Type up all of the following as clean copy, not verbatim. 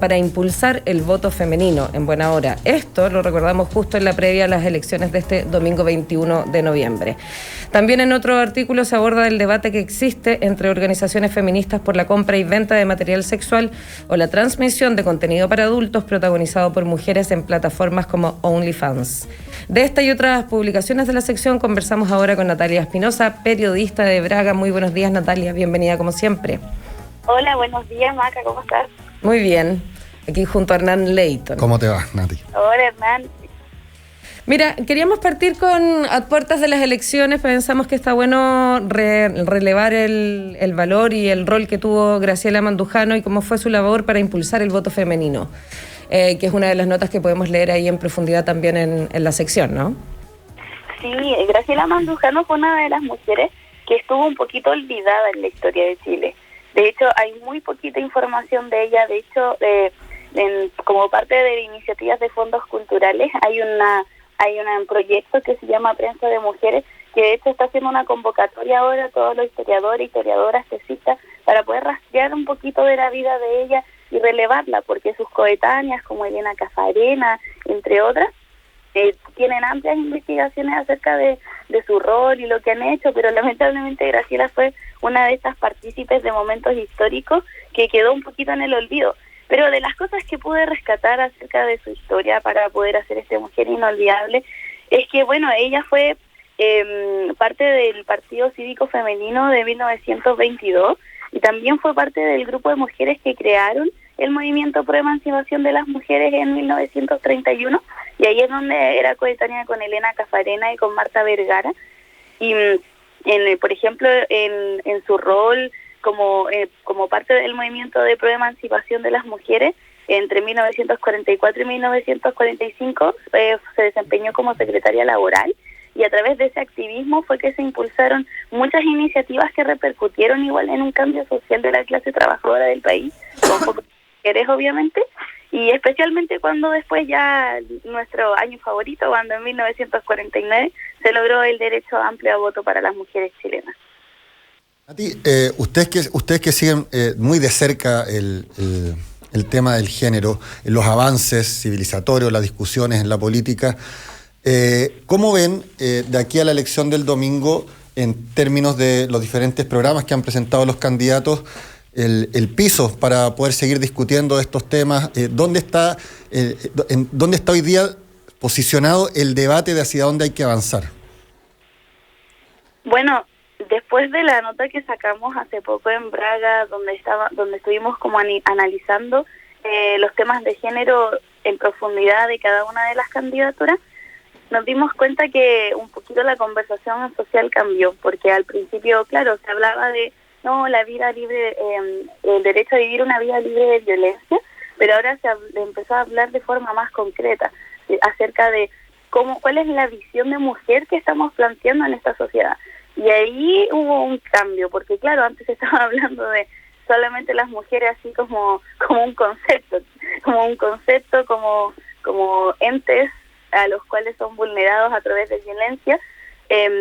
para impulsar el voto femenino en buena hora. Esto lo recordamos justo en la previa a las elecciones de este domingo 21 de noviembre. También en otro artículo se aborda el debate que existe entre organizaciones feministas por la compra y venta de material sexual o la transmisión de contenido para adultos protagonizado por mujeres en plataformas como OnlyFans. De esta y otras publicaciones de la sección conversamos ahora con Natalia Espinosa, periodista de Braga. Muy buenos días, Natalia, bienvenida como siempre. Hola, buenos días, Maca, ¿cómo estás? Muy bien, aquí junto a Hernán Leighton. ¿Cómo te va, Nati? Hola, Hernán. Mira, queríamos partir con a puertas de las elecciones, pensamos que está bueno relevar el valor y el rol que tuvo Graciela Mandujano y cómo fue su labor para impulsar el voto femenino, que es una de las notas que podemos leer ahí en profundidad también en la sección, ¿no? Sí, Graciela Mandujano fue una de las mujeres que estuvo un poquito olvidada en la historia de Chile. De hecho, hay muy poquita información de ella. De hecho, como parte de iniciativas de fondos culturales, hay un proyecto que se llama Prensa de Mujeres, que de hecho está haciendo una convocatoria ahora a todos los historiadores, historiadoras, tesistas, para poder rastrear un poquito de la vida de ella y relevarla, porque sus coetáneas, como Elena Cafarena, entre otras, tienen amplias investigaciones acerca de su rol y lo que han hecho, pero lamentablemente Graciela fue una de estas partícipes de momentos históricos que quedó un poquito en el olvido. Pero de las cosas que pude rescatar acerca de su historia para poder hacer esta mujer inolvidable, es que, bueno, ella fue parte del Partido Cívico Femenino de 1922 y también fue parte del grupo de mujeres que crearon el movimiento pro emancipación de las mujeres en 1931, y ahí es donde era coetánea con Elena Cafarena y con Marta Vergara. Y por ejemplo, en su rol como parte del movimiento de pro emancipación de las mujeres, entre 1944 y 1945 se desempeñó como secretaria laboral, y a través de ese activismo fue que se impulsaron muchas iniciativas que repercutieron igual en un cambio social de la clase trabajadora del país, con pocas mujeres obviamente, y especialmente cuando después ya nuestro año favorito, cuando en 1949 se logró el derecho amplio a voto para las mujeres chilenas. Nati, ustedes que siguen muy de cerca el tema del género, los avances civilizatorios, las discusiones en la política, ¿cómo ven de aquí a la elección del domingo, en términos de los diferentes programas que han presentado los candidatos, el piso para poder seguir discutiendo estos temas? ¿Dónde está hoy día posicionado el debate de hacia dónde hay que avanzar? Bueno, después de la nota que sacamos hace poco en Braga, donde estuvimos como analizando los temas de género en profundidad de cada una de las candidaturas, nos dimos cuenta que un poquito la conversación social cambió, porque al principio, claro, se hablaba de la vida libre, el derecho a vivir una vida libre de violencia, pero ahora se empezó a hablar de forma más concreta acerca de cuál es la visión de mujer que estamos planteando en esta sociedad. Y ahí hubo un cambio, porque claro, antes se estaba hablando de solamente las mujeres así como un concepto, como entes a los cuales son vulnerados a través de violencia,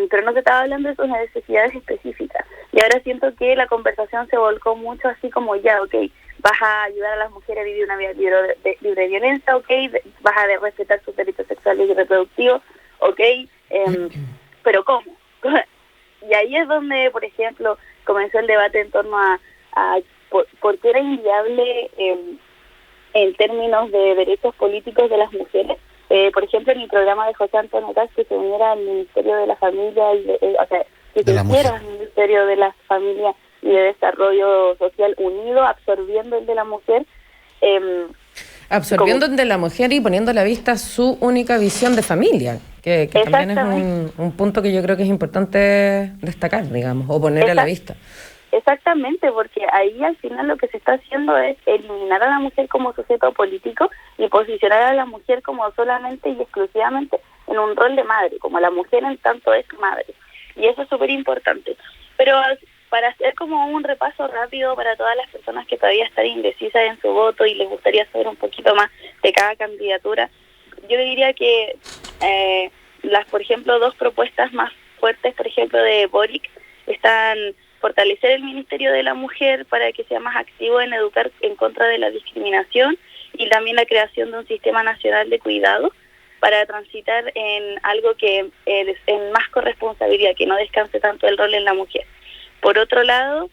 pero no se estaba hablando de sus necesidades específicas. Y ahora siento que la conversación se volcó mucho así como vas a ayudar a las mujeres a vivir una vida libre de violencia, vas a respetar sus derechos sexuales y reproductivos, pero ¿cómo? Y ahí es donde, por ejemplo, comenzó el debate en torno a por qué era inviable en términos de derechos políticos de las mujeres. Por ejemplo, en el programa de José Antonio Caz, que se uniera al Ministerio de la Familia, que se hiciera un Ministerio de la Familia y de Desarrollo Social unido, absorbiendo el de la mujer. Absorbiendo el de la mujer y poniendo a la vista su única visión de familia, que también es un punto que yo creo que es importante destacar, digamos, o poner a la vista. Exactamente, porque ahí al final lo que se está haciendo es eliminar a la mujer como sujeto político y posicionar a la mujer como solamente y exclusivamente en un rol de madre, como la mujer en tanto es madre. Y eso es súper importante. Pero para hacer como un repaso rápido para todas las personas que todavía están indecisas en su voto y les gustaría saber un poquito más de cada candidatura, yo diría que por ejemplo, dos propuestas más fuertes, por ejemplo, de Boric, están fortalecer el Ministerio de la Mujer para que sea más activo en educar en contra de la discriminación y también la creación de un sistema nacional de cuidado para transitar en algo que es en más corresponsabilidad, que no descanse tanto el rol en la mujer. Por otro lado,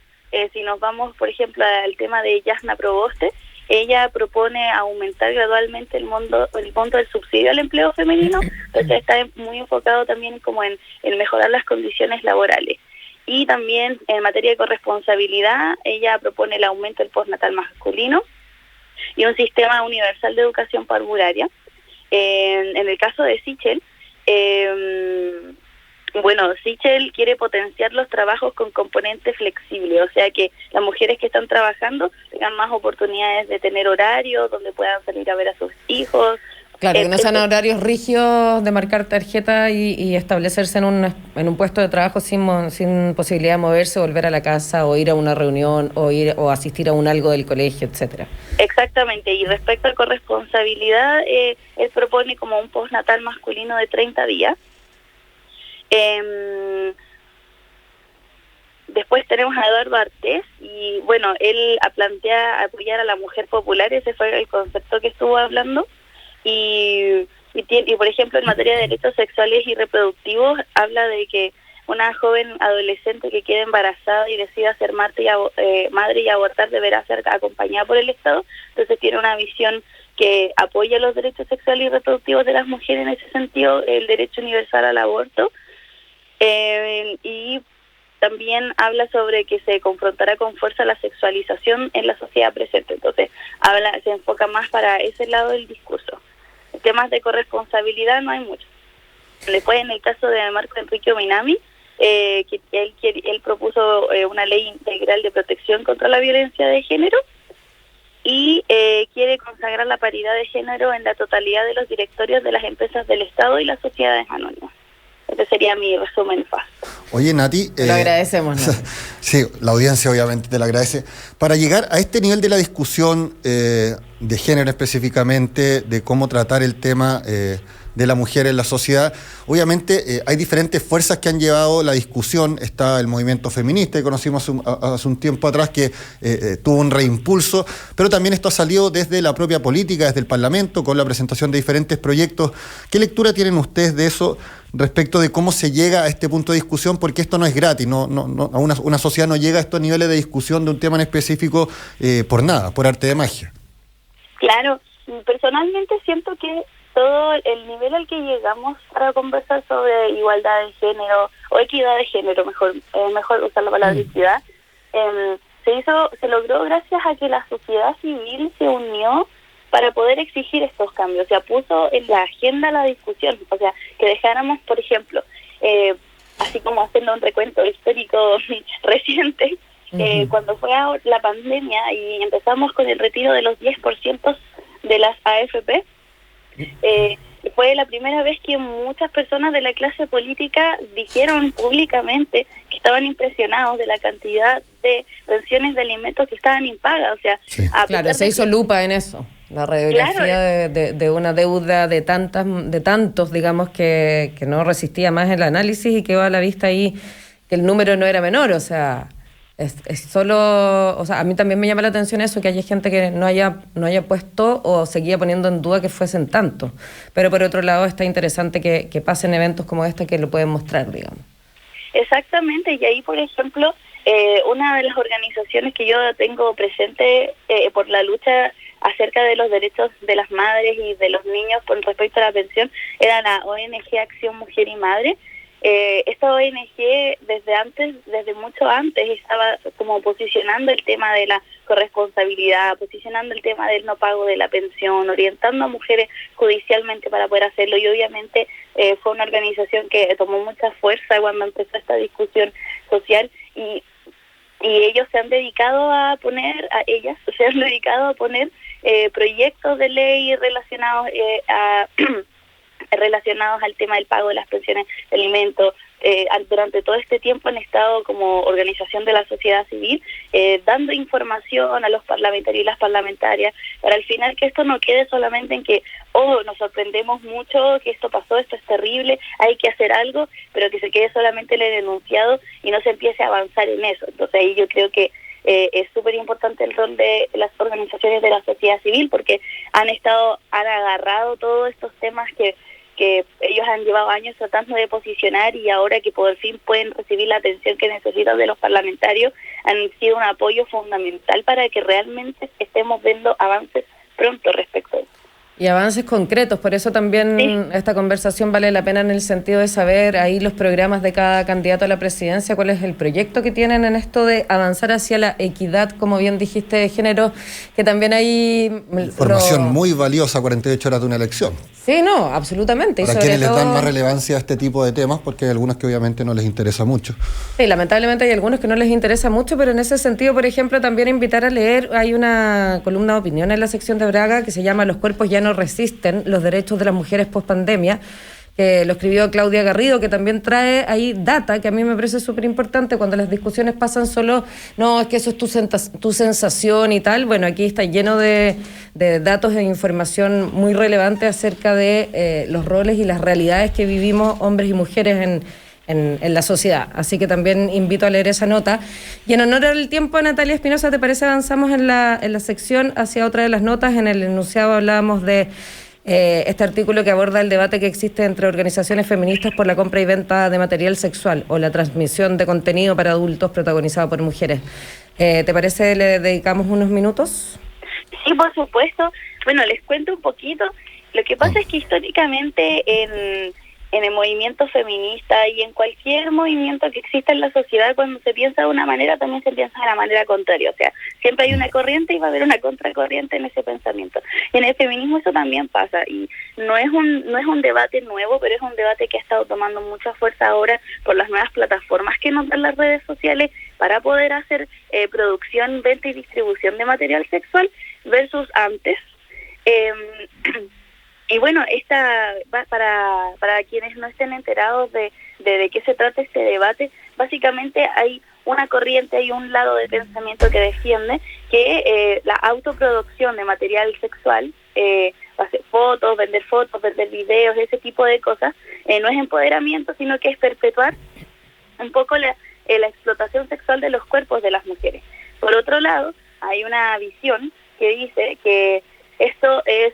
si nos vamos, por ejemplo, al tema de Jasna Proboste, ella propone aumentar gradualmente el monto del subsidio al empleo femenino, entonces está muy enfocado también como en mejorar las condiciones laborales. Y también en materia de corresponsabilidad, ella propone el aumento del postnatal masculino y un sistema universal de educación parvularia. En el caso de Sichel, Sichel quiere potenciar los trabajos con componente flexible, o sea que las mujeres que están trabajando tengan más oportunidades de tener horarios, donde puedan salir a ver a sus hijos. Claro, que no sean horarios rígidos de marcar tarjeta y establecerse en un puesto de trabajo sin posibilidad de moverse, volver a la casa o ir a una reunión o asistir a un algo del colegio, etcétera. Exactamente, y respecto a corresponsabilidad, él propone como un postnatal masculino de 30 días. Después tenemos a Eduardo Artés y él plantea apoyar a la mujer popular, ese fue el concepto que estuvo hablando. Y por ejemplo, en materia de derechos sexuales y reproductivos, habla de que una joven adolescente que quede embarazada y decida ser madre y abortar deberá ser acompañada por el Estado. Entonces tiene una visión que apoya los derechos sexuales y reproductivos de las mujeres, en ese sentido, el derecho universal al aborto. Y también habla sobre que se confrontará con fuerza la sexualización en la sociedad presente. Entonces se enfoca más para ese lado del discurso. En temas de corresponsabilidad no hay mucho. Después, en el caso de Marco Enrique Ominami, que él propuso una ley integral de protección contra la violencia de género y quiere consagrar la paridad de género en la totalidad de los directorios de las empresas del Estado y las sociedades anónimas. Ese sería mi resumen fácil. Oye, Nati... Lo agradecemos, Nati. Sí, la audiencia obviamente te lo agradece. Para llegar a este nivel de la discusión de género específicamente, de cómo tratar el tema de la mujer en la sociedad, obviamente hay diferentes fuerzas que han llevado la discusión. Está el movimiento feminista que conocimos hace un tiempo atrás, que tuvo un reimpulso, pero también esto ha salido desde la propia política, desde el Parlamento, con la presentación de diferentes proyectos. ¿Qué lectura tienen ustedes de eso respecto de cómo se llega a este punto de discusión? Porque esto no es gratis, una sociedad no llega a estos niveles de discusión de un tema en específico por nada, por arte de magia. Claro, personalmente siento que todo el nivel al que llegamos para conversar sobre igualdad de género o equidad de género, mejor usar la palabra equidad, se logró gracias a que la sociedad civil se unió para poder exigir estos cambios. Se puso en la agenda la discusión, o sea, que dejáramos, por ejemplo, así como haciendo un recuento histórico reciente, cuando fue la pandemia y empezamos con el retiro de los 10% de las AFP, fue la primera vez que muchas personas de la clase política dijeron públicamente que estaban impresionados de la cantidad de pensiones de alimentos que estaban impagas. O sea, sí. Claro, se hizo lupa en eso. La radiografía de una deuda de tantos, digamos, que no resistía más el análisis y quedó a la vista ahí que el número no era menor, o sea... Es solo, o sea, a mí también me llama la atención eso, que haya gente que no haya puesto o seguía poniendo en duda que fuesen tantos. Pero por otro lado está interesante que pasen eventos como este que lo pueden mostrar, digamos. Exactamente, y ahí, por ejemplo, una de las organizaciones que yo tengo presente por la lucha acerca de los derechos de las madres y de los niños con respecto a la pensión era la ONG Acción Mujer y Madre. Esta ONG desde mucho antes estaba como posicionando el tema de la corresponsabilidad, posicionando el tema del no pago de la pensión, orientando a mujeres judicialmente para poder hacerlo, y obviamente fue una organización que tomó mucha fuerza cuando empezó esta discusión social, y ellos se han dedicado a poner, proyectos de ley relacionados al tema del pago de las pensiones de alimentos. Durante todo este tiempo han estado como organización de la sociedad civil dando información a los parlamentarios y las parlamentarias para al final que esto no quede solamente en que nos sorprendemos mucho que esto pasó, esto es terrible, hay que hacer algo, pero que se quede solamente en el enunciado y no se empiece a avanzar en eso. Entonces ahí yo creo que es súper importante el rol de las organizaciones de la sociedad civil, porque han agarrado todos estos temas que ellos han llevado años tratando de posicionar, y ahora que por fin pueden recibir la atención que necesitan de los parlamentarios, han sido un apoyo fundamental para que realmente estemos viendo avances pronto respecto a eso. Y avances concretos, por eso también esta conversación vale la pena en el sentido de saber ahí los programas de cada candidato a la presidencia, cuál es el proyecto que tienen en esto de avanzar hacia la equidad, como bien dijiste, de género, que también hay... Información muy valiosa, 48 horas de una elección. Sí, no, absolutamente. Para quienes les dan más relevancia a este tipo de temas, porque hay algunos que obviamente no les interesa mucho. Sí, lamentablemente hay algunos que no les interesa mucho, pero en ese sentido, por ejemplo, también invitar a leer, hay una columna de opinión en la sección de Braga que se llama Los cuerpos ya no resisten, los derechos de las mujeres post-pandemia, que lo escribió Claudia Garrido, que también trae ahí data, que a mí me parece súper importante cuando las discusiones pasan solo, no, es que eso es tu sensación y tal. Bueno, aquí está lleno de datos e información muy relevante acerca de los roles y las realidades que vivimos hombres y mujeres en la sociedad. Así que también invito a leer esa nota. Y en honor al tiempo, Natalia Espinosa, ¿te parece avanzamos en la sección hacia otra de las notas? En el enunciado hablábamos de este artículo que aborda el debate que existe entre organizaciones feministas por la compra y venta de material sexual o la transmisión de contenido para adultos protagonizado por mujeres. ¿Te parece le dedicamos unos minutos? Sí, por supuesto. Bueno, les cuento un poquito. Lo que pasa es que históricamente en el movimiento feminista y en cualquier movimiento que exista en la sociedad, cuando se piensa de una manera, también se piensa de la manera contraria. O sea, siempre hay una corriente y va a haber una contracorriente en ese pensamiento. Y en el feminismo eso también pasa. Y no es un debate nuevo, pero es un debate que ha estado tomando mucha fuerza ahora por las nuevas plataformas que nos dan las redes sociales para poder hacer producción, venta y distribución de material sexual versus antes. Y bueno, para quienes no estén enterados de qué se trata este debate, básicamente hay una corriente y un lado de pensamiento que defiende que la autoproducción de material sexual, hacer fotos, vender videos, ese tipo de cosas, no es empoderamiento, sino que es perpetuar un poco la explotación sexual de los cuerpos de las mujeres. Por otro lado, hay una visión que dice que esto es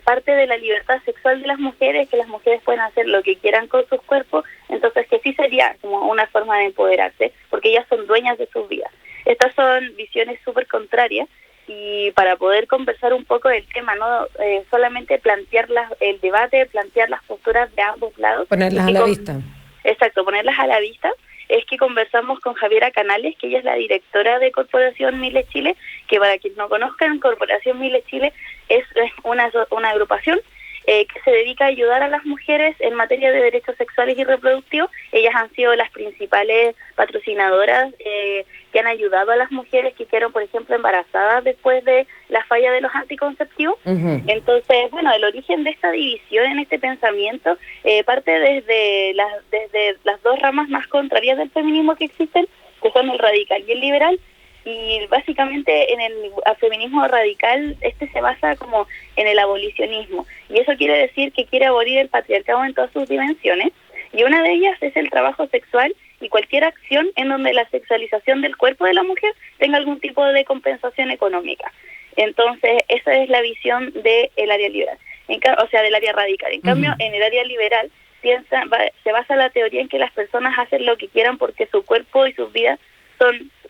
parte de la libertad sexual de las mujeres, que las mujeres pueden hacer lo que quieran con sus cuerpos, entonces que sí sería como una forma de empoderarse, porque ellas son dueñas de sus vidas. Estas son visiones súper contrarias, y para poder conversar un poco del tema, no solamente plantear el debate, plantear las posturas de ambos lados. Ponerlas a la vista. Exacto, ponerlas a la vista. Es que conversamos con Javiera Canales, que ella es la directora de Corporación Miles Chile, que para quienes no conozcan, Corporación Miles Chile es una agrupación que se dedica a ayudar a las mujeres en materia de derechos sexuales y reproductivos. Ellas han sido las principales patrocinadoras que han ayudado a las mujeres que quedaron, por ejemplo, embarazadas después de la falla de los anticonceptivos. Uh-huh. Entonces, bueno, el origen de esta división en este pensamiento parte desde las dos ramas más contrarias del feminismo que existen, que son el radical y el liberal. Y básicamente en el feminismo radical se basa como en el abolicionismo, y eso quiere decir que quiere abolir el patriarcado en todas sus dimensiones, y una de ellas es el trabajo sexual y cualquier acción en donde la sexualización del cuerpo de la mujer tenga algún tipo de compensación económica. Entonces esa es la visión del área liberal, del área radical. En cambio, en el área liberal se basa la teoría en que las personas hacen lo que quieran porque su cuerpo y sus vidas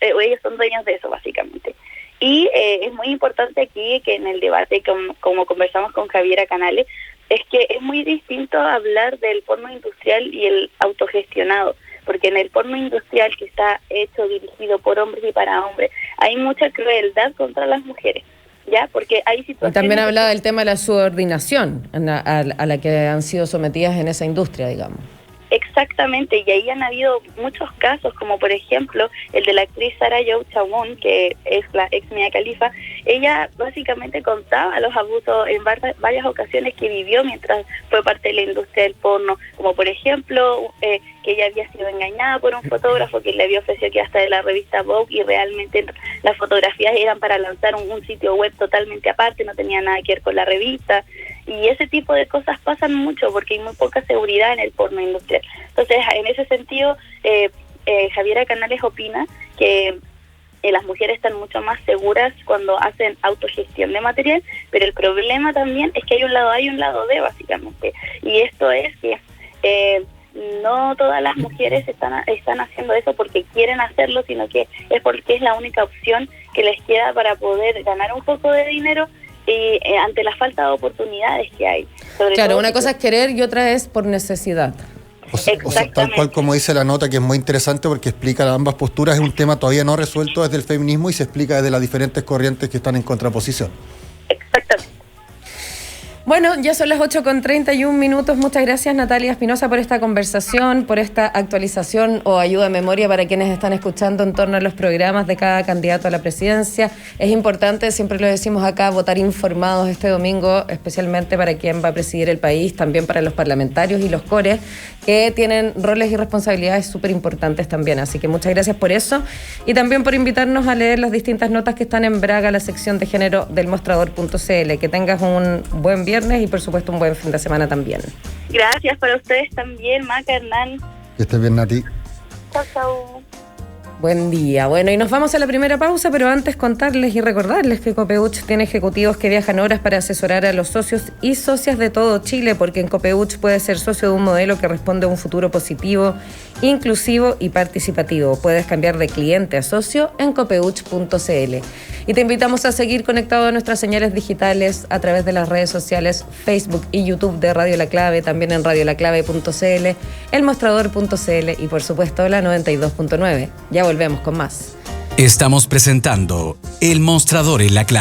ellos son dueños de eso, básicamente. Y es muy importante aquí que en el debate, como conversamos con Javiera Canales, es que es muy distinto hablar del porno industrial y el autogestionado, porque en el porno industrial, que está hecho, dirigido por hombres y para hombres, hay mucha crueldad contra las mujeres, ¿ya? Porque hay situaciones... Y también hablaba del tema de la subordinación a la que han sido sometidas en esa industria, digamos. Exactamente, y ahí han habido muchos casos, como por ejemplo el de la actriz Sara Joe Chaumón, que es la ex Mia Khalifa. Ella básicamente contaba los abusos en varias ocasiones que vivió mientras fue parte de la industria del porno, como por ejemplo que ella había sido engañada por un fotógrafo que le había ofrecido que hasta de la revista Vogue, y realmente las fotografías eran para lanzar un sitio web totalmente aparte, no tenía nada que ver con la revista. Y ese tipo de cosas pasan mucho porque hay muy poca seguridad en el porno industrial. Entonces, en ese sentido, Javiera Canales opina que las mujeres están mucho más seguras cuando hacen autogestión de material, pero el problema también es que hay un lado A y un lado B, básicamente. Y esto es que no todas las mujeres están haciendo eso porque quieren hacerlo, sino que es porque es la única opción que les queda para poder ganar un poco de dinero y ante la falta de oportunidades que hay. Claro, una cosa es querer y otra es por necesidad. O sea, tal cual como dice la nota, que es muy interesante porque explica ambas posturas, es un tema todavía no resuelto desde el feminismo y se explica desde las diferentes corrientes que están en contraposición. Exactamente. Bueno, ya son las 8:31. Muchas gracias, Natalia Espinosa, por esta conversación, por esta actualización o ayuda de memoria para quienes están escuchando en torno a los programas de cada candidato a la presidencia. Es importante, siempre lo decimos acá, votar informados este domingo, especialmente para quien va a presidir el país, también para los parlamentarios y los cores, que tienen roles y responsabilidades súper importantes también. Así que muchas gracias por eso y también por invitarnos a leer las distintas notas que están en Braga, la sección de género del mostrador.cl. Que tengas un buen viernes y por supuesto un buen fin de semana también. Gracias para ustedes también, Maca, Hernán. Que estés bien, Nati. Chao, chao. Buen día. Bueno, y nos vamos a la primera pausa, pero antes contarles y recordarles que Copeuch tiene ejecutivos que viajan horas para asesorar a los socios y socias de todo Chile, porque en Copeuch puedes ser socio de un modelo que responde a un futuro positivo, inclusivo y participativo. Puedes cambiar de cliente a socio en copeuch.cl. Y te invitamos a seguir conectado a nuestras señales digitales a través de las redes sociales Facebook y YouTube de Radio La Clave, también en radiolaclave.cl, elmostrador.cl y por supuesto la 92.9. Ya volvemos con más. Estamos presentando El Mostrador en La Clave.